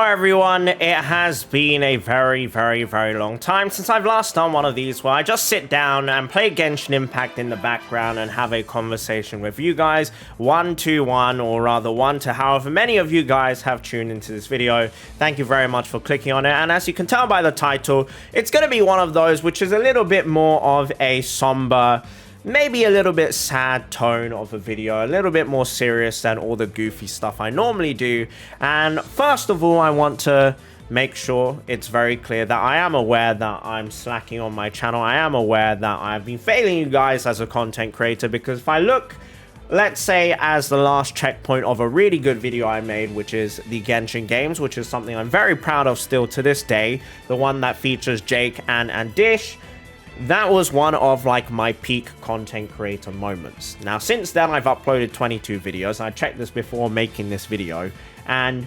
everyone, it has been a very long time since I've last done one of these where I just sit down and play Genshin Impact in the background and have a conversation with you guys, one to one, or rather one to however many of you guys have tuned into this video. Thank you very much for clicking on it, and as you can tell by the title, it's going to be one of those which is a little bit more of a somber, maybe a little bit sad tone of a video, a little bit more serious than all the goofy stuff I normally do. And first of all, I want to make sure it's very clear that I am aware that I'm slacking on my channel. I am aware that I've been failing you guys as a content creator, because if I look, let's say, as the last checkpoint of a really good video I made, which is the Genshin games, which is something I'm very proud of still to this day, the one that features Jake and Dish. That was one of like my peak content creator moments. Now since then I've uploaded 22 videos. I checked this before making this video, and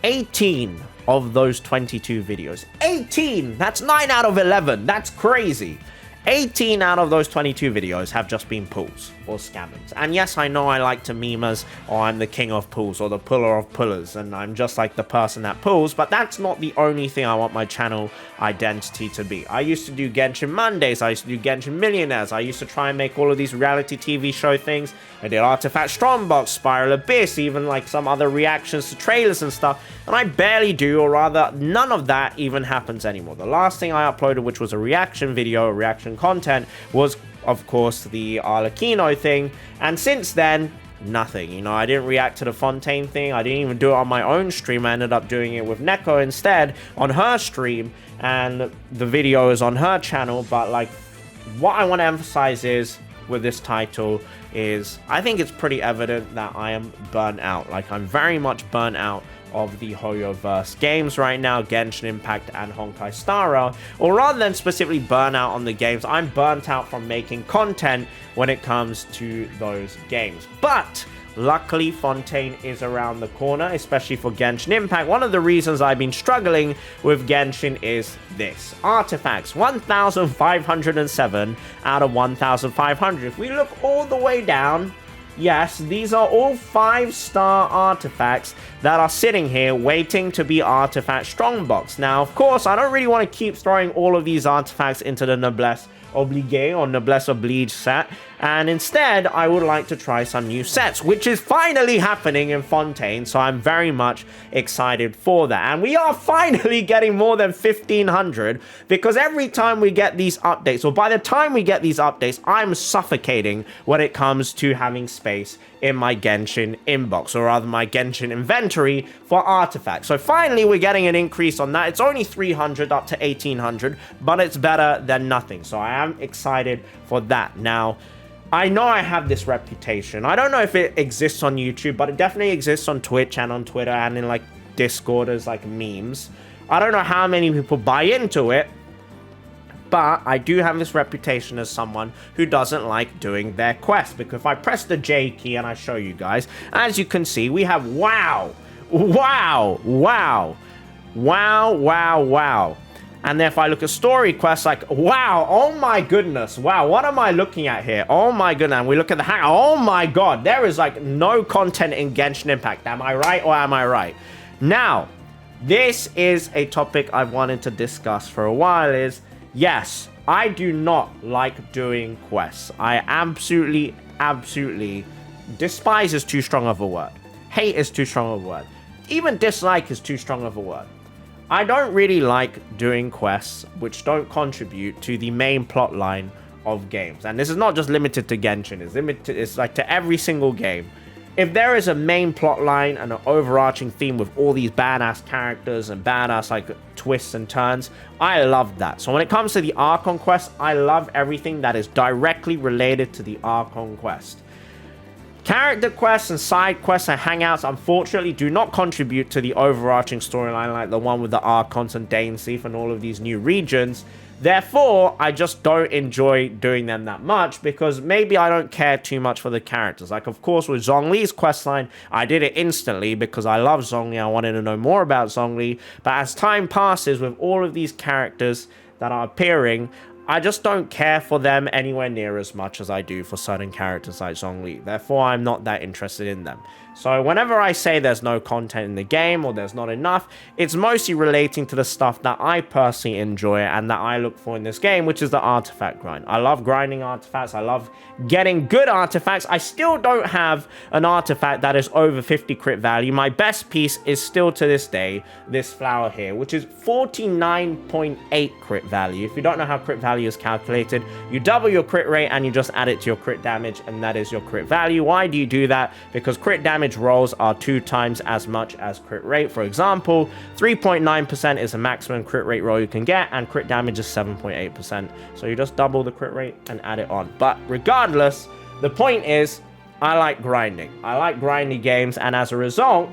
18 of those 22 videos, 18, that's 9 out of 11, that's crazy. 18 out of those 22 videos have just been pulls or scammers. And yes, I know I like to meme as, oh, I'm the king of pulls or the puller of pullers, and I'm just like the person that pulls, but that's not the only thing I want my channel identity to be. I used to do Genshin Mondays, I used to do Genshin Millionaires, I used to try and make all of these reality TV show things. I did Artifact Strongbox, Spiral Abyss, even like some other reactions to trailers and stuff, and I barely do, or rather none of that even happens anymore. The last thing I uploaded, which was a reaction video, a reaction content, was of course the Arlecchino thing, and since then nothing. You know, I didn't react to the Fontaine thing, I didn't even do it on my own stream. I ended up doing it with Neko instead on her stream, and the video is on her channel. But like, what I want to emphasize is with this title is I think it's pretty evident that I am burnt out. Like, I'm very much burnt out of the Hoyoverse games right now, Genshin Impact and Honkai Star Rail. Or rather than specifically burn out on the games, I'm burnt out from making content when it comes to those games. But luckily Fontaine is around the corner, especially for Genshin Impact. One of the reasons I've been struggling with Genshin is this: artifacts, 1,507 out of 1,500. If we look all the way down, yes, these are all 5-star artifacts that are sitting here waiting to be Artifact Strongbox. Now, of course, I don't really want to keep throwing all of these artifacts into the Noblesse Oblige or Noblesse Oblige set, and instead I would like to try some new sets, which is finally happening in Fontaine, so I'm very much excited for that. And we are finally getting more than 1,500, because every time we get these updates, or by the time we get these updates, I'm suffocating when it comes to having space in my Genshin inbox, or rather my Genshin inventory for artifacts. So finally we're getting an increase on that. It's only 300 up to 1,800, but it's better than nothing, so I am excited for that. Now, I know I have this reputation. I don't know if it exists on YouTube, but it definitely exists on Twitch and on Twitter and in like Discord as like memes. I don't know how many people buy into it, but I do have this reputation as someone who doesn't like doing their quests, because if I press the J key and I show you guys, as you can see, we have wow. And then if I look at story quests, like, wow, oh my goodness, wow, what am I looking at here? Oh my goodness, and we look at the hang, oh my god, there is like no content in Genshin Impact. Am I right or am I right? Now, this is a topic I've wanted to discuss for a while. Is, yes, I do not like doing quests. I absolutely despise is too strong of a word. Hate is too strong of a word. Even dislike is too strong of a word. I don't really like doing quests which don't contribute to the main plot line of games. And this is not just limited to Genshin, it's like to every single game. If there is a main plot line and an overarching theme with all these badass characters and badass like twists and turns, I love that. So when it comes to the Archon quest, I love everything that is directly related to the Archon quest. Character quests and side quests and hangouts, unfortunately, do not contribute to the overarching storyline like the one with the Archons and Dainseaf and all of these new regions. Therefore, I just don't enjoy doing them that much, because maybe I don't care too much for the characters. Like, of course, with Zhongli's questline, I did it instantly because I love Zhongli. I wanted to know more about Zhongli. But as time passes, with all of these characters that are appearing, I just don't care for them anywhere near as much as I do for certain characters like Zhongli. Therefore, I'm not that interested in them. So whenever I say there's no content in the game or there's not enough, it's mostly relating to the stuff that I personally enjoy and that I look for in this game, which is the artifact grind. I love grinding artifacts. I love getting good artifacts. I still don't have an artifact that is over 50 crit value. My best piece is still to this day this flower here, which is 49.8 crit value. If you don't know how crit value is calculated, you double your crit rate and you just add it to your crit damage, and that is your crit value. Why do you do that? Because crit damage rolls are 2 times as much as crit rate. For example, 3.9% is the maximum crit rate roll you can get, and crit damage is 7.8%. So you just double the crit rate and add it on. But regardless, the point is, I like grinding. I like grindy games, and as a result,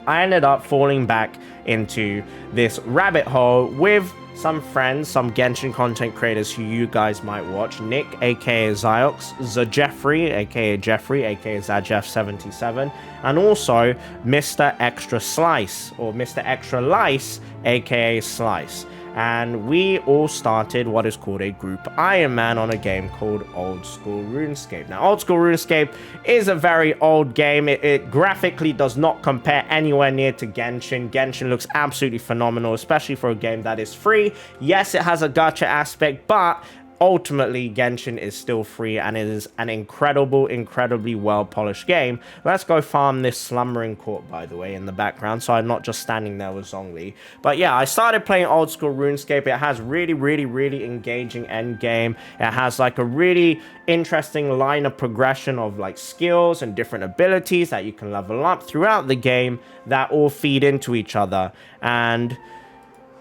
I ended up falling back into this rabbit hole with some friends, some Genshin content creators who you guys might watch. Nick, aka Ziox, Zajeffrey, aka Jeffrey, aka Zajeff77, and also Mr. Extra Slice, or Mr. Extra Lice, aka Slice. And we all started what is called a group Iron Man on a game called Old School RuneScape. Now, Old School RuneScape is a very old game. It graphically does not compare anywhere near to Genshin. Genshin looks absolutely phenomenal, especially for a game that is free. Yes, it has a gacha aspect, but ultimately, Genshin is still free, and it is an incredibly well-polished game. Let's go farm this slumbering court, by the way, in the background, so I'm not just standing there with Zhongli. But yeah, I started playing Old School RuneScape. It has really engaging endgame. It has like a really interesting line of progression of like skills and different abilities that you can level up throughout the game that all feed into each other. And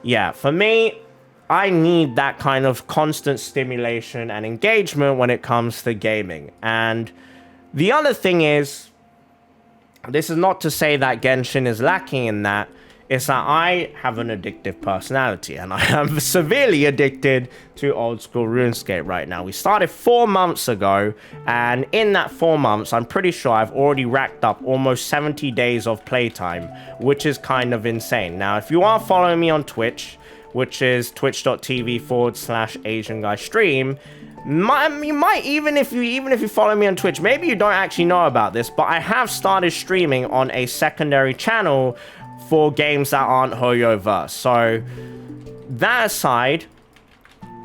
yeah, for me, I need that kind of constant stimulation and engagement when it comes to gaming. And the other thing is, this is not to say that Genshin is lacking in that, it's that I have an addictive personality, and I am severely addicted to Old School RuneScape right now. We started 4 months ago, and in that 4 months, I'm pretty sure I've already racked up almost 70 days of playtime, which is kind of insane. Now, if you are following me on Twitch, which is twitch.tv/AsianGuyStream. You might, even if you follow me on Twitch, maybe you don't actually know about this, but I have started streaming on a secondary channel for games that aren't Hoyoverse. So that aside,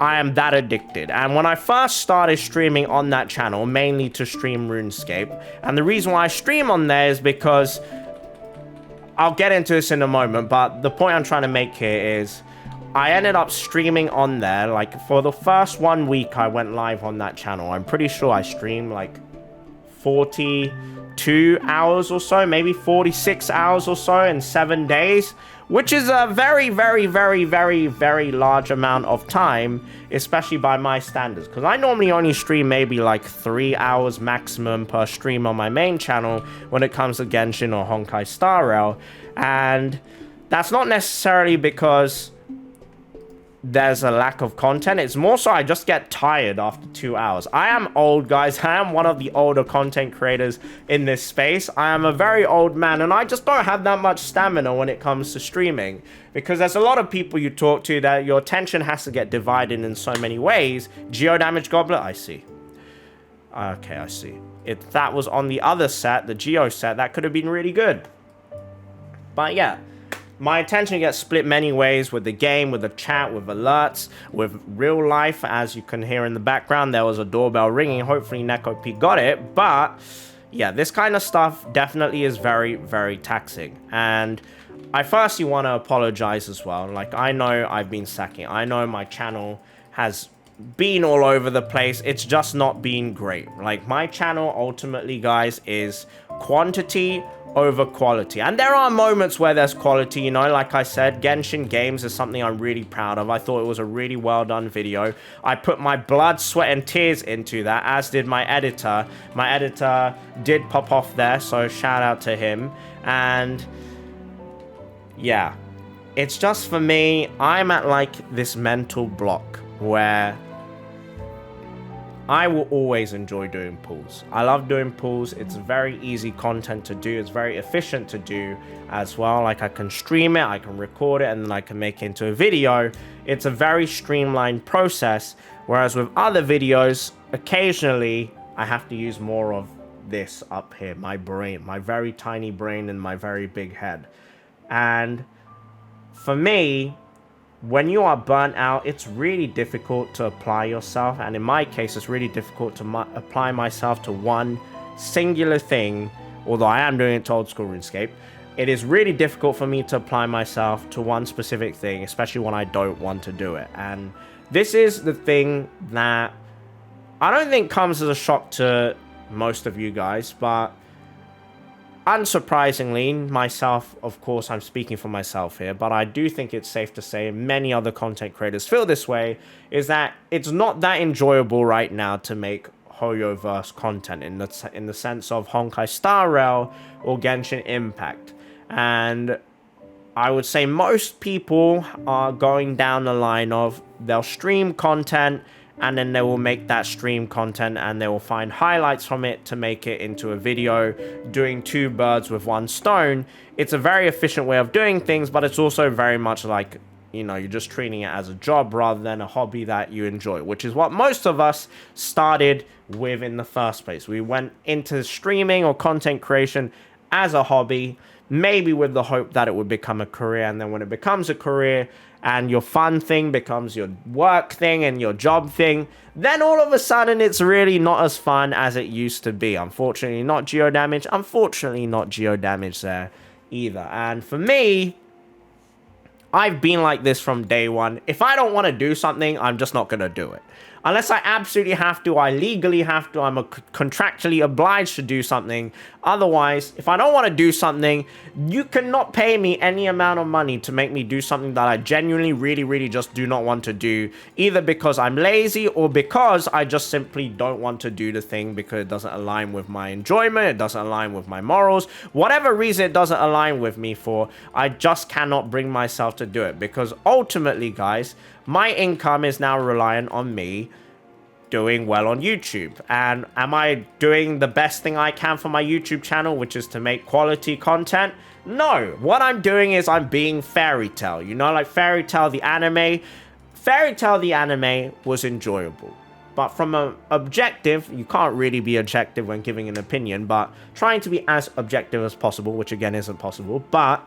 I am that addicted. And when I first started streaming on that channel, mainly to stream RuneScape, and the reason why I stream on there is because, I'll get into this in a moment, but the point I'm trying to make here is, I ended up streaming on there, like, for the first 1 week I went live on that channel. I'm pretty sure I streamed, like, 42 hours or so, maybe 46 hours or so in 7 days, which is a very large amount of time, especially by my standards, because I normally only stream maybe, like, 3 hours maximum per stream on my main channel when it comes to Genshin or Honkai Star Rail, and that's not necessarily because there's a lack of content. It's more so I just get tired after 2 hours. I am old, guys. I am one of the older content creators in this space. I am a very old man, and I just don't have that much stamina when it comes to streaming, because there's a lot of people you talk to that your attention has to get divided in so many ways. Geo Damage Goblet, I see. Okay, I see. If that was on the other set, the Geo set, that could have been really good. But yeah, my attention gets split many ways with the game, with the chat, with alerts, with real life. As you can hear in the background, there was a doorbell ringing. Hopefully Neko P got it. But yeah, this kind of stuff definitely is very taxing. And I firstly want to apologize as well. Like, I know I've been slacking. I know my channel has been all over the place. It's just not been great. Like, my channel ultimately, guys, is quantity over quality, and there are moments where there's quality, you know. Like I said, Genshin games is something I'm really proud of. I thought it was a really well done video. I put my blood, sweat and tears into that, as did my editor. My editor did pop off there, so shout out to him. And yeah, it's just, for me, I'm at like this mental block where I will always enjoy doing pulls. I love doing pulls. It's very easy content to do. It's very efficient to do as well. Like, I can stream it, I can record it, and then I can make it into a video. It's a very streamlined process. Whereas with other videos, occasionally I have to use more of this up here, my brain, my very tiny brain and my very big head. And for me, when you are burnt out, it's really difficult to apply yourself. And in my case, it's really difficult to apply myself to one singular thing, although I am doing it to old school RuneScape. It is really difficult for me to apply myself to one specific thing, especially when I don't want to do it. And this is the thing that I don't think comes as a shock to most of you guys, but unsurprisingly, myself, of course, I'm speaking for myself here, but I do think it's safe to say many other content creators feel this way, is that it's not that enjoyable right now to make Hoyoverse content in the sense of Honkai Star Rail or Genshin Impact. And I would say most people are going down the line of they'll stream content and then they will make that stream content and they will find highlights from it to make it into a video, doing two birds with one stone. It's a very efficient way of doing things, but it's also very much like, you know, you're just treating it as a job rather than a hobby that you enjoy, which is what most of us started with in the first place. We went into streaming or content creation as a hobby, maybe with the hope that it would become a career. And then when it becomes a career and your fun thing becomes your work thing and your job thing, then all of a sudden it's really not as fun as it used to be. Unfortunately, not geodamage. Unfortunately, not geodamage there either. And for me, I've been like this from day one. If I don't want to do something, I'm just not going to do it. Unless I absolutely have to, I legally have to, I'm contractually obliged to do something. Otherwise, if I don't want to do something, you cannot pay me any amount of money to make me do something that I genuinely, really just do not want to do. Either because I'm lazy or because I just simply don't want to do the thing because it doesn't align with my enjoyment, it doesn't align with my morals. Whatever reason it doesn't align with me for, I just cannot bring myself to do it. Because ultimately, guys, my income is now reliant on me doing well on YouTube. And am I doing the best thing I can for my YouTube channel, which is to make quality content? No. What I'm doing is I'm being Fairy Tail. You know, like Fairy Tail the anime. Fairy Tail the anime was enjoyable. But from an objective, you can't really be objective when giving an opinion, but trying to be as objective as possible, which again isn't possible, but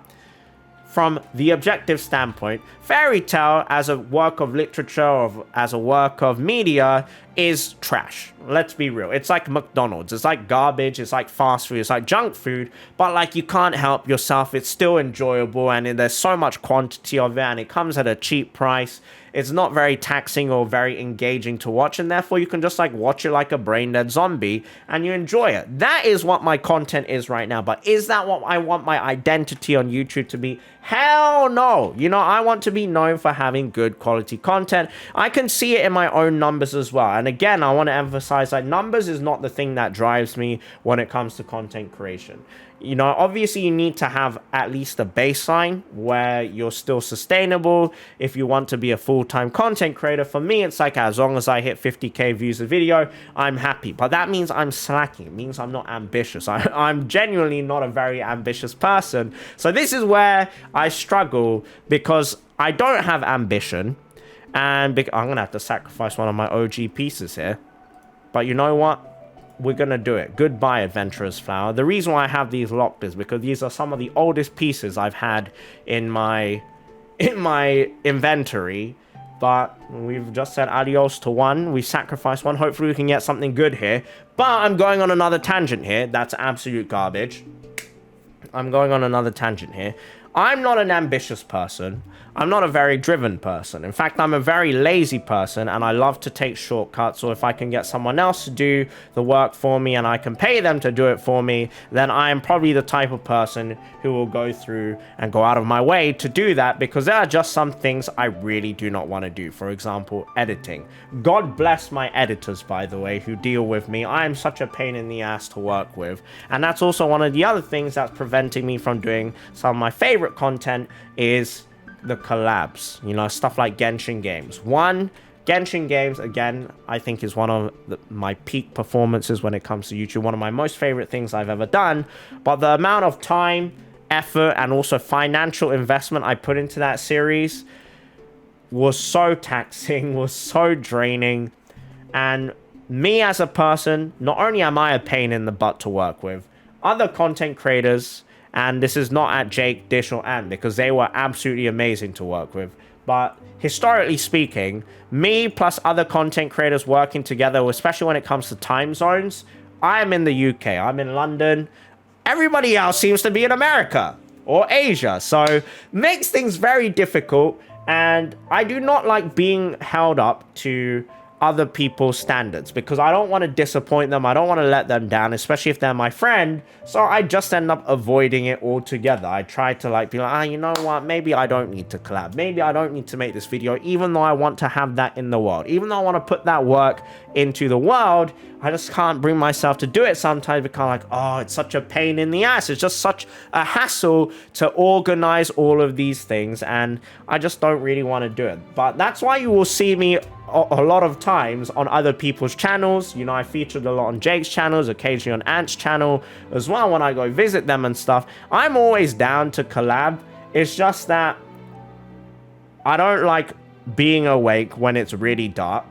from the objective standpoint, Fairy Tail as a work of literature or as a work of media is trash. Let's be real. It's like McDonald's. It's like garbage. It's like fast food. It's like junk food. But like you can't help yourself. It's still enjoyable and there's so much quantity of it and it comes at a cheap price. It's not very taxing or very engaging to watch, and therefore you can just like watch it like a brain dead zombie and you enjoy it. That is what my content is right now. But is that what I want my identity on YouTube to be? Hell no. You know, I want to be known for having good quality content. I can see it in my own numbers as well. And again, I want to emphasize that numbers is not the thing that drives me when it comes to content creation. You know, obviously you need to have at least a baseline where you're still sustainable if you want to be a full-time content creator. For me, it's like as long as I hit 50k views a video, I'm happy. But that means I'm slacking. It means I'm not ambitious. I'm genuinely not a very ambitious person. So this is where I struggle because I don't have ambition. And I'm going to have to sacrifice one of my OG pieces here. But you know what? We're going to do it. Goodbye, Adventurer's Flower. The reason why I have these locked is because these are some of the oldest pieces I've had in my inventory. But we've just said adios to one. We sacrificed one. Hopefully we can get something good here. But I'm going on another tangent here. That's absolute garbage. I'm going on another tangent here. I'm not an ambitious person. I'm not a very driven person. In fact, I'm a very lazy person and I love to take shortcuts. Or if I can get someone else to do the work for me and I can pay them to do it for me, then I am probably the type of person who will go through and go out of my way to do that because there are just some things I really do not want to do. For example, editing. God bless my editors, by the way, who deal with me. I am such a pain in the ass to work with. And that's also one of the other things that's preventing me from doing some of my favorite content is the collabs, you know, stuff like Genshin games. Genshin games, again, I think is one of my peak performances when it comes to YouTube, one of my most favorite things I've ever done. But the amount of time, effort, and also financial investment I put into that series was so taxing, was so draining. And me as a person, not only am I a pain in the butt to work with, other content creators, and this is not at Jake, Dish, or Ant, because they were absolutely amazing to work with, but historically speaking, me plus other content creators working together, especially when it comes to time zones, I'm in the UK, I'm in London, everybody else seems to be in America or Asia, so makes things very difficult, and I do not like being held up to other people's standards because I don't want to disappoint them. I don't want to let them down, especially if they're my friend. So I just end up avoiding it altogether. I try to like be like, you know what? Maybe I don't need to collab. Maybe I don't need to make this video, even though I want to have that in the world. Even though I want to put that work into the world, I just can't bring myself to do it sometimes because I'm like, oh, it's such a pain in the ass. It's just such a hassle to organize all of these things. And I just don't really want to do it. But that's why you will see me a lot of times on other people's channels. You know, I featured a lot on Jake's channels, occasionally on Ant's channel as well when I go visit them and stuff. I'm always down to collab. It's just that I don't like being awake when it's really dark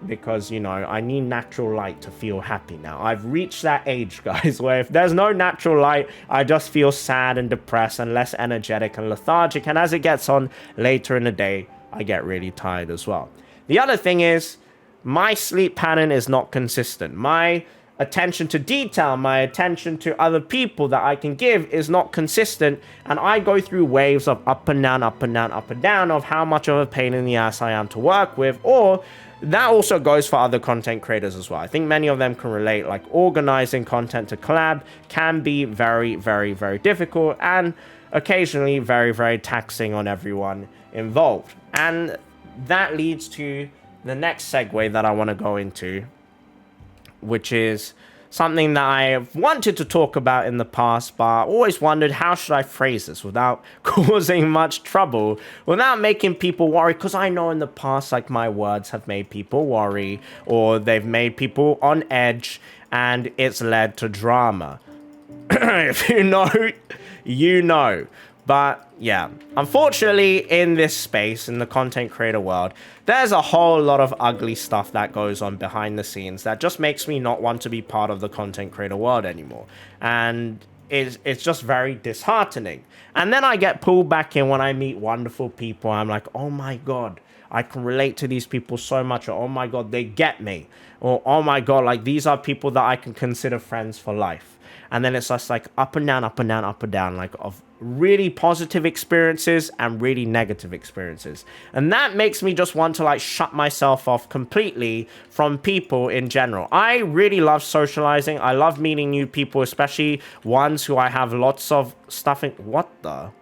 because, you know, I need natural light to feel happy now. I've reached that age, guys, where if there's no natural light, I just feel sad and depressed and less energetic and lethargic. And as it gets on later in the day, I get really tired as well. The other thing is, my sleep pattern is not consistent. My attention to detail, my attention to other people that I can give is not consistent. And I go through waves of up and down, up and down, up and down of how much of a pain in the ass I am to work with. Or that also goes for other content creators as well. I think many of them can relate, like organizing content to collab can be very, very, very difficult and occasionally very, very taxing on everyone involved. And that leads to the next segue that I want to go into, which is something that I have wanted to talk about in the past, but always wondered how should I phrase this without causing much trouble, without making people worry, because I know in the past, like, my words have made people worry, or they've made people on edge, and it's led to drama. If you know, you know. But yeah, unfortunately in this space, in the content creator world, there's a whole lot of ugly stuff that goes on behind the scenes that just makes me not want to be part of the content creator world anymore. And it's just very disheartening. And then I get pulled back in when I meet wonderful people. I'm like, oh my God, I can relate to these people so much. Or, oh my God, they get me. Or, oh my God, like these are people that I can consider friends for life. And then it's just like up and down, up and down, up and down, like of really positive experiences and really negative experiences. And that makes me just want to like shut myself off completely from people in general. I really love socializing. I love meeting new people, especially ones who I have lots of stuff in. What the?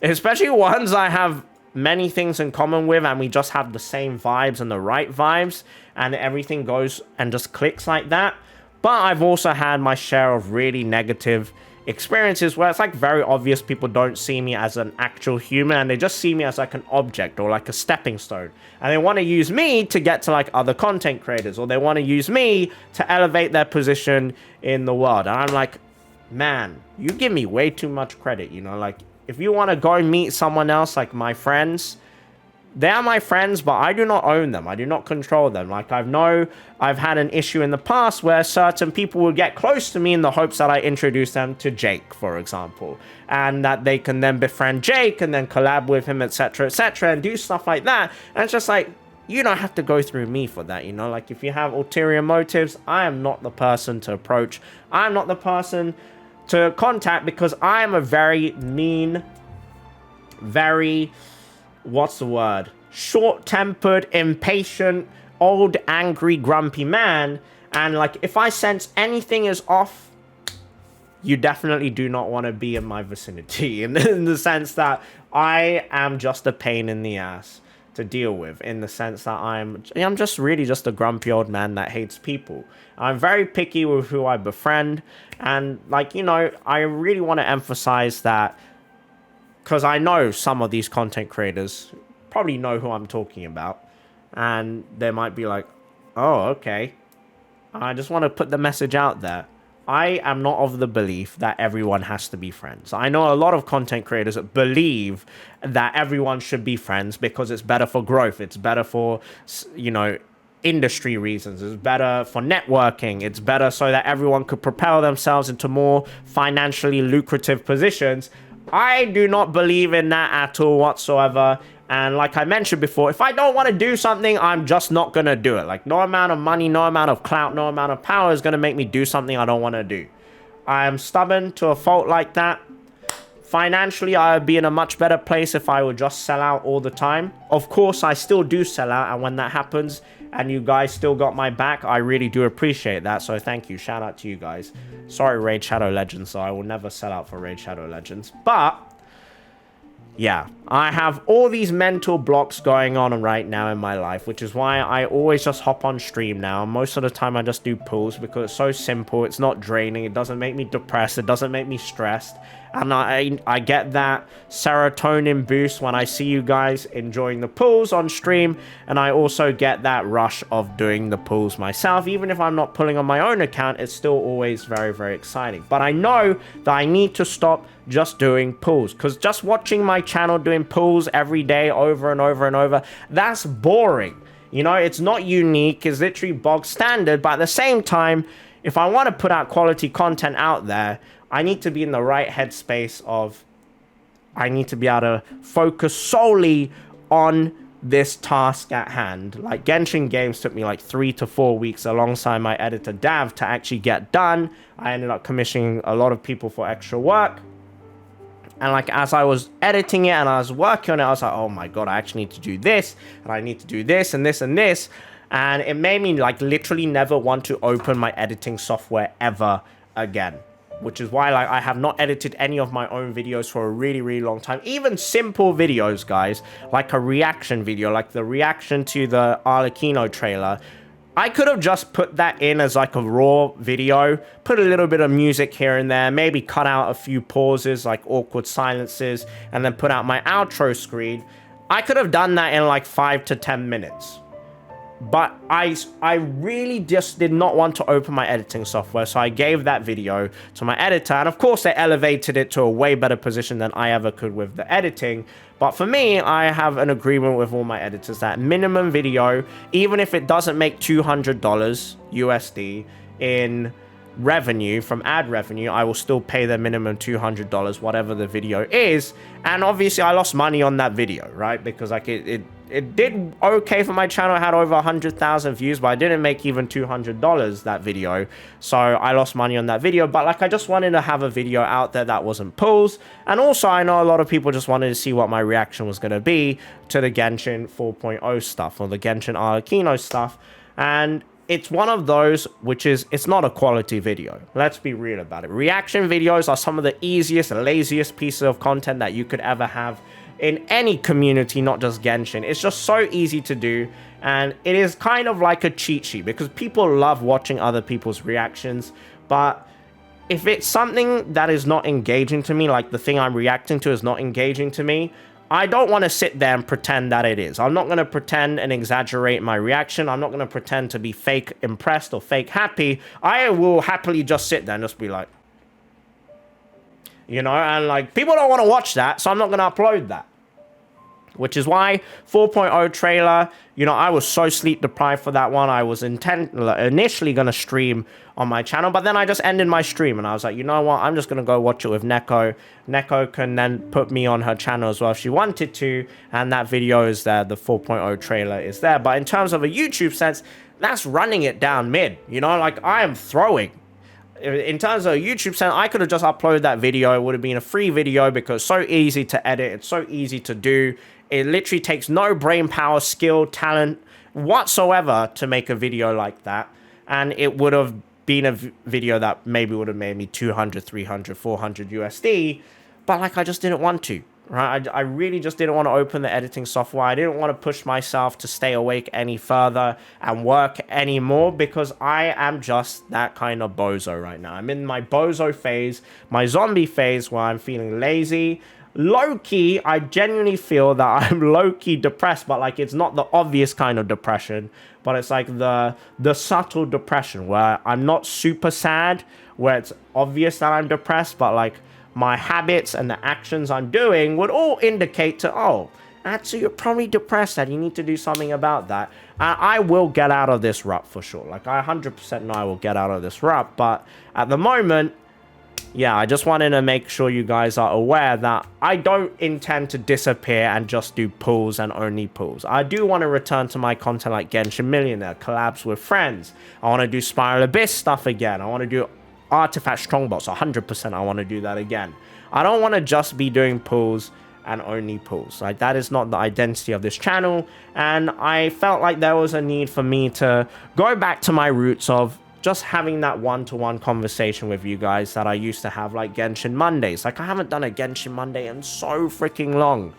Especially ones I have many things in common with and we just have the same vibes and the right vibes and everything goes and just clicks like that. But I've also had my share of really negative experiences where it's like very obvious people don't see me as an actual human and they just see me as like an object or like a stepping stone. And they want to use me to get to like other content creators, or they want to use me to elevate their position in the world. And I'm like, man, you give me way too much credit, you know, like if you want to go meet someone else, like my friends, they are my friends, but I do not own them. I do not control them. Like I've had an issue in the past where certain people will get close to me in the hopes that I introduce them to Jake, for example, and that they can then befriend Jake and then collab with him, etc., and do stuff like that. And it's just like, you don't have to go through me for that, you know? Like if you have ulterior motives, I am not the person to approach. I'm not the person to contact because I am a very mean, very... what's the word? Short-tempered, impatient, old, angry, grumpy man. And like, if I sense anything is off, you definitely do not want to be in my vicinity. In the sense that I am just a pain in the ass to deal with. In the sense that I'm just really just a grumpy old man that hates people. I'm very picky with who I befriend. And like, you know, I really want to emphasize that, because I know some of these content creators probably know who I'm talking about. And they might be like, oh, okay. I just want to put the message out there. I am not of the belief that everyone has to be friends. I know a lot of content creators that believe that everyone should be friends because it's better for growth. It's better for, you know, industry reasons. It's better for networking. It's better so that everyone could propel themselves into more financially lucrative positions. I do not believe in that at all whatsoever. And like I mentioned before, if I don't want to do something, I'm just not going to do it. Like, no amount of money, no amount of clout, no amount of power is going to make me do something I don't want to do. I am stubborn to a fault like that. Financially, I would be in a much better place if I would just sell out all the time. Of course, I still do sell out, and when that happens and you guys still got my back, I really do appreciate that. So thank you. Shout out to you guys. Sorry, Raid Shadow Legends, so I will never sell out for Raid Shadow Legends. But yeah, I have all these mental blocks going on right now in my life, which is why I always just hop on stream now. Most of the time I just do pulls because it's so simple. It's not draining. It doesn't make me depressed. It doesn't make me stressed. And I get that serotonin boost when I see you guys enjoying the pulls on stream. And I also get that rush of doing the pulls myself. Even if I'm not pulling on my own account, it's still always very, very exciting. But I know that I need to stop just doing pulls, because just watching my channel doing pulls every day over and over and over, that's boring. You know, it's not unique. It's literally bog standard. But at the same time, if I want to put out quality content out there, I need to be in the right headspace of, I need to be able to focus solely on this task at hand. Like, Genshin games took me like 3 to 4 weeks alongside my editor Dav to actually get done. I ended up commissioning a lot of people for extra work. And like, as I was editing it and I was working on it, I was like, oh my god, I actually need to do this, and I need to do this and this and this. And it made me like literally never want to open my editing software ever again. Which is why, like, I have not edited any of my own videos for a really, really long time. Even simple videos, guys, like a reaction video, like the reaction to the Arlecchino trailer. I could have just put that in as like a raw video, put a little bit of music here and there, maybe cut out a few pauses, like awkward silences, and then put out my outro screen. I could have done that in like 5 to 10 minutes. But I really just did not want to open my editing software, so I gave that video to my editor, and of course they elevated it to a way better position than I ever could with the editing. But for me, I have an agreement with all my editors that minimum video, even if it doesn't make $200 USD in revenue from ad revenue, I will still pay the minimum $200, whatever the video is. And obviously I lost money on that video, right? Because like it did okay for my channel. It had over 100,000 views, but I didn't make even $200 that video. So I lost money on that video. But like, I just wanted to have a video out there that wasn't pulls. And also, I know a lot of people just wanted to see what my reaction was going to be to the Genshin 4.0 stuff, or the Genshin Arlecchino stuff. And it's one of those which is, it's not a quality video. Let's be real about it. Reaction videos are some of the easiest, laziest pieces of content that you could ever have in any community, not just Genshin. It's just so easy to do, and it is kind of like a cheat sheet because people love watching other people's reactions. But if it's something that is not engaging to me, like the thing I'm reacting to is not engaging to me, I don't want to sit there and pretend that it is. I'm not going to pretend and exaggerate my reaction. I'm not going to pretend to be fake impressed or fake happy. I will happily just sit there and just be like, you know, and like, people don't want to watch that, so I'm not going to upload that. Which is why 4.0 trailer, you know, I was so sleep deprived for that one. I was initially going to stream on my channel, but then I just ended my stream and I was like, you know what, I'm just going to go watch it with Neko. Neko can then put me on her channel as well if she wanted to, and that video is there, the 4.0 trailer is there. But in terms of a YouTube sense, that's running it down mid, you know, like I am throwing. In terms of YouTube channel, I could have just uploaded that video. It would have been a free video because it's so easy to edit. It's so easy to do. It literally takes no brain power, skill, talent whatsoever to make a video like that. And it would have been a video that maybe would have made me 200, 300, 400 USD. But like, I just didn't want to. Right? I really just didn't want to open the editing software. I didn't want to push myself to stay awake any further and work anymore because I am just that kind of bozo right now. I'm in my bozo phase, my zombie phase, where I'm feeling lazy. Low-key, I genuinely feel that I'm low-key depressed, but like, it's not the obvious kind of depression, but it's like the subtle depression where I'm not super sad, where it's obvious that I'm depressed, but like, my habits and the actions I'm doing would all indicate to, oh, Atsu, you're probably depressed and you need to do something about that. And I will get out of this rut for sure. Like, I 100% know I will get out of this rut. But at the moment, yeah, I just wanted to make sure you guys are aware that I don't intend to disappear and just do pulls and only pulls. I do want to return to my content like Genshin Millionaire, collabs with friends. I want to do Spiral Abyss stuff again. I want to do Artifact Strongbox. 100% I want to do that again. I don't want to just be doing pulls and only pulls. Like, that is not the identity of this channel. And I felt like there was a need for me to go back to my roots of just having that one-to-one conversation with you guys that I used to have, like Genshin Mondays. Like, I haven't done a Genshin Monday in so freaking long.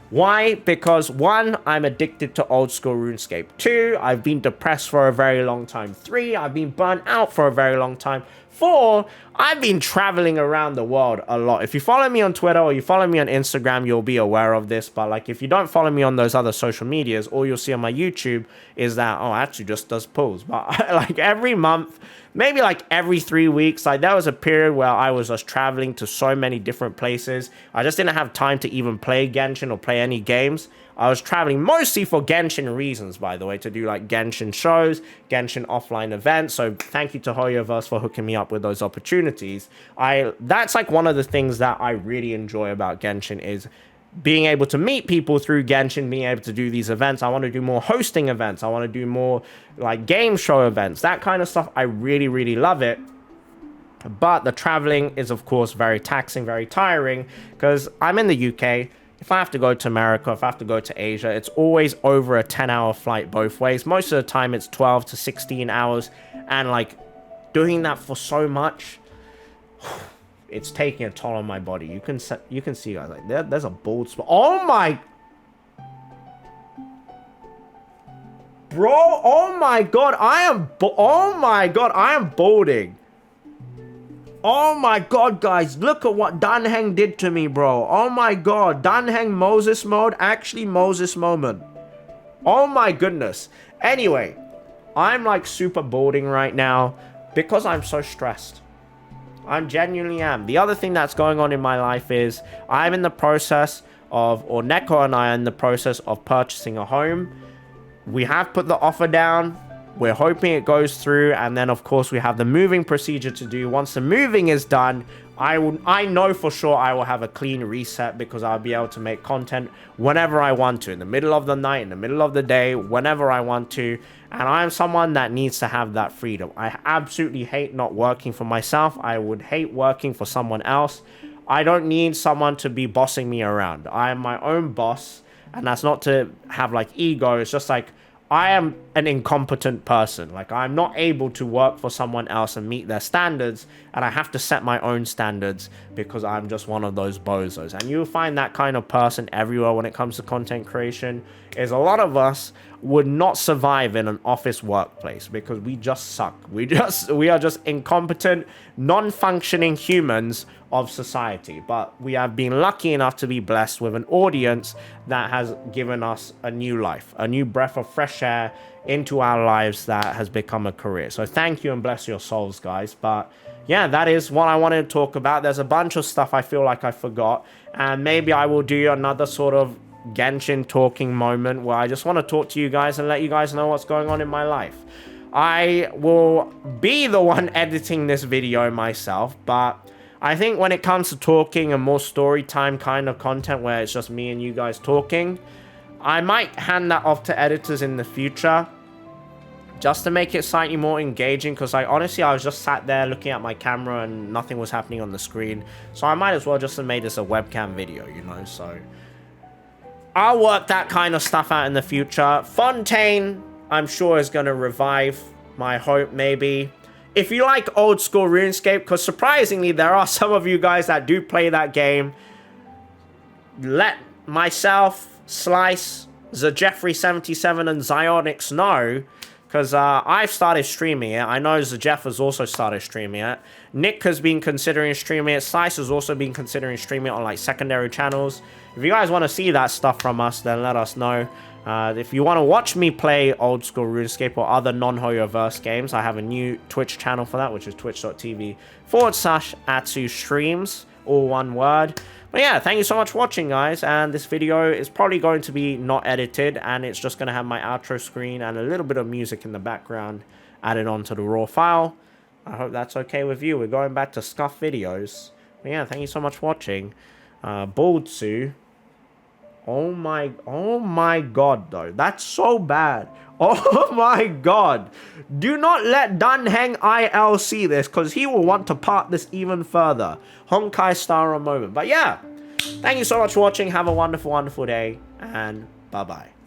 Why? Because 1, I'm addicted to old school RuneScape. 2, I've been depressed for a very long time. 3, I've been burnt out for a very long time. 4, I've been traveling around the world a lot. If you follow me on Twitter or you follow me on Instagram, you'll be aware of this. But like, if you don't follow me on those other social medias, all you'll see on my YouTube is that, oh, actually just does pulls. But like every month, maybe like every 3 weeks, like there was a period where I was just traveling to so many different places. I just didn't have time to even play Genshin or play any games. I was traveling mostly for Genshin reasons, by the way, to do like Genshin shows, Genshin offline events. So thank you to Hoyoverse for hooking me up with those opportunities. That's like one of the things that I really enjoy about Genshin is being able to meet people through Genshin, being able to do these events. I want to do more hosting events. I want to do more like game show events, that kind of stuff. I really, really love it. But the traveling is, of course, very taxing, very tiring because I'm in the UK. If I have to go to America, if I have to go to Asia, it's always over a 10-hour flight both ways. Most of the time, it's 12 to 16 hours. And, like, doing that for so much, it's taking a toll on my body. You can see, guys, like, there's a bald spot. Oh, my... Bro, oh, my God, oh, my God, I am balding. Oh my god, guys, look at what Danheng did to me, bro. Oh my god, Danheng Moses mode, actually Moses moment. Oh my goodness. Anyway, I'm like super balding right now because I'm so stressed. I genuinely am. The other thing that's going on in my life is I'm in the process of, or Neko and I are in the process of purchasing a home. We have put the offer down. We're hoping it goes through, and then of course we have the moving procedure to do. Once the moving is done, I know for sure I will have a clean reset because I'll be able to make content whenever I want to, in the middle of the night, in the middle of the day, whenever I want to. And I'm someone that needs to have that freedom. I absolutely hate not working for myself. I would hate working for someone else. I don't need someone to be bossing me around. I am my own boss, and that's not to have like ego. It's just like, I am an incompetent person. Like, I'm not able to work for someone else and meet their standards, and I have to set my own standards because I'm just one of those bozos. And you'll find that kind of person everywhere when it comes to content creation. Is a lot of us would not survive in an office workplace because we just suck. We are just incompetent, non-functioning humans of society. But we have been lucky enough to be blessed with an audience that has given us a new life, a new breath of fresh air into our lives that has become a career. So thank you and bless your souls, guys. But yeah, that is what I wanted to talk about. There's a bunch of stuff I feel like I forgot, and maybe I will do another sort of Genshin talking moment where I just want to talk to you guys and let you guys know what's going on in my life. I will be the one editing this video myself, but I think when it comes to talking and more story time kind of content where it's just me and you guys talking, I might hand that off to editors in the future just to make it slightly more engaging, because I was just sat there looking at my camera and nothing was happening on the screen. So I might as well just have made this a webcam video, you know. So I'll work that kind of stuff out in the future. Fontaine, I'm sure, is going to revive my hope, maybe. If you like old school RuneScape, because surprisingly, there are some of you guys that do play that game, let myself, Slice, TheJeffrey77, and Zionix know, because I've started streaming it. I know Jeff has also started streaming it. Nick has been considering streaming it. Slice has also been considering streaming it on like secondary channels. If you guys want to see that stuff from us, then let us know. If you want to watch me play old school RuneScape or other non-Hoyoverse games, I have a new Twitch channel for that, which is twitch.tv/AtsuStreams. all one word. But yeah, thank you so much for watching, guys, and this video is probably going to be not edited, and it's just going to have my outro screen and a little bit of music in the background added onto the raw file. I hope that's okay with you. We're going back to scuff videos. But yeah, thank you so much for watching. Baldsu. Oh my god, though. That's so bad. Oh my god. Do not let Dunheng IL see this, because he will want to part this even further. Honkai Star a moment. But yeah, thank you so much for watching. Have a wonderful, wonderful day, and bye-bye.